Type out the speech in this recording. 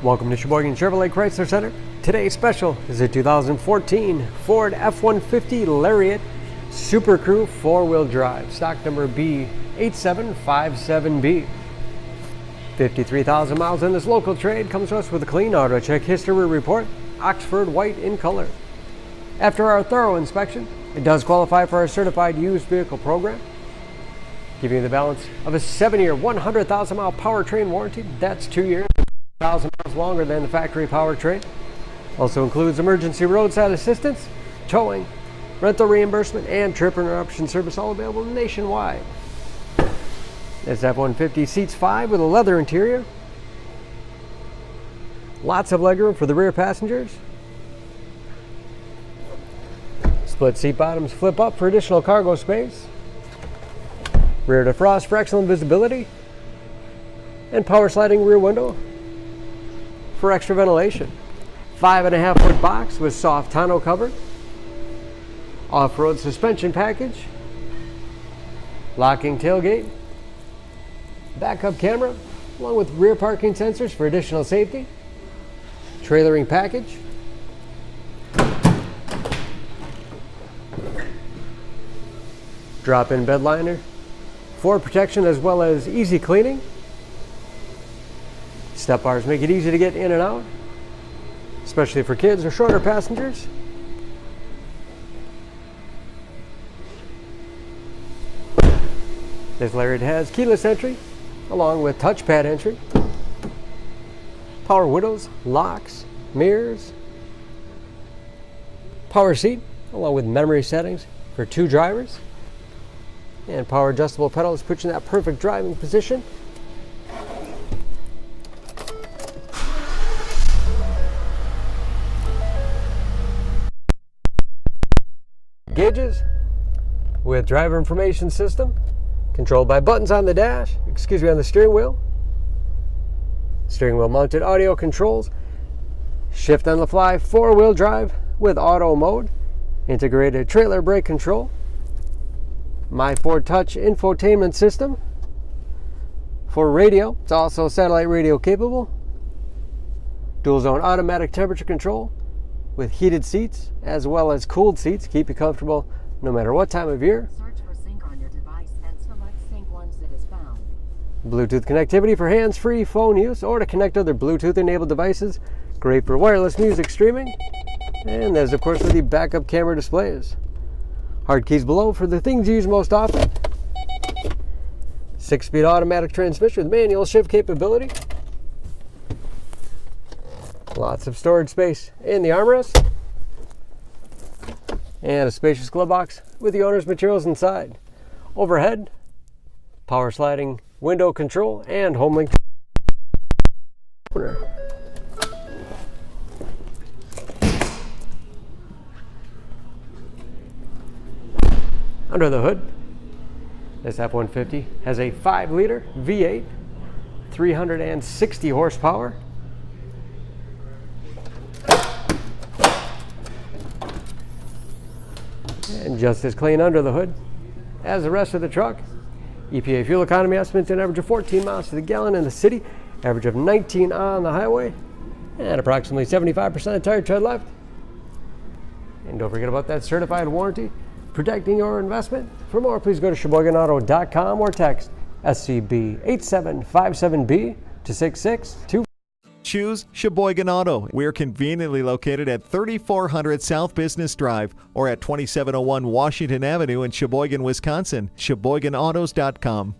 Welcome to Sheboygan Chevrolet Chrysler Center. Today's special is a 2014 Ford F-150 Lariat SuperCrew 4-wheel drive, stock number B8757B. 53,000 miles in this local trade, comes to us with a clean auto check history report, Oxford white in color. After our thorough inspection, it does qualify for our certified used vehicle program, giving you the balance of a 7-year, 100,000 mile powertrain warranty. That's 2 years. 1,000 miles longer than the factory powertrain. Also includes emergency roadside assistance, towing, rental reimbursement, and trip interruption service, all available nationwide. This F-150 seats 5 with a leather interior. Lots of legroom for the rear passengers. Split seat bottoms flip up for additional cargo space. Rear defrost for excellent visibility. And power sliding rear window for extra ventilation. 5.5-foot box with soft tonneau cover. Off-road suspension package. Locking tailgate. Backup camera, along with rear parking sensors for additional safety. Trailering package. Drop-in bed liner for protection as well as easy cleaning. Step bars make it easy to get in and out, especially for kids or shorter passengers. This Lariat has keyless entry, along with touchpad entry, power windows, locks, mirrors, power seat, along with memory settings for 2 drivers, and power adjustable pedals put you in that perfect driving position. Gauges with driver information system, controlled by buttons on the dash, on the steering wheel. Steering wheel mounted audio controls, shift on the fly 4-wheel drive with auto mode, integrated trailer brake control, My Ford Touch infotainment system. For radio, it's also satellite radio capable. Dual zone automatic temperature control with heated seats as well as cooled seats, keep you comfortable no matter what time of year. Search for sync on your device and select sync once it is found. Bluetooth connectivity for hands-free phone use or to connect other Bluetooth-enabled devices. Great for wireless music streaming. And there's, of course, the backup camera displays. Hard keys below for the things you use most often. 6-speed automatic transmission with manual shift capability. Lots of storage space in the armrest. And a spacious glove box with the owner's materials inside. Overhead, power sliding window control and home link opener. Under the hood, this F-150 has a 5-liter V8, 360 horsepower. And just as clean under the hood as the rest of the truck. EPA fuel economy estimates an average of 14 miles to the gallon in the city, average of 19 on the highway, and approximately 75% of tire tread left. And don't forget about that certified warranty, protecting your investment. For more, please go to SheboyganAuto.com or text SCB8757B to 662. Choose Sheboygan Auto. We're conveniently located at 3400 South Business Drive or at 2701 Washington Avenue in Sheboygan, Wisconsin. SheboyganAutos.com.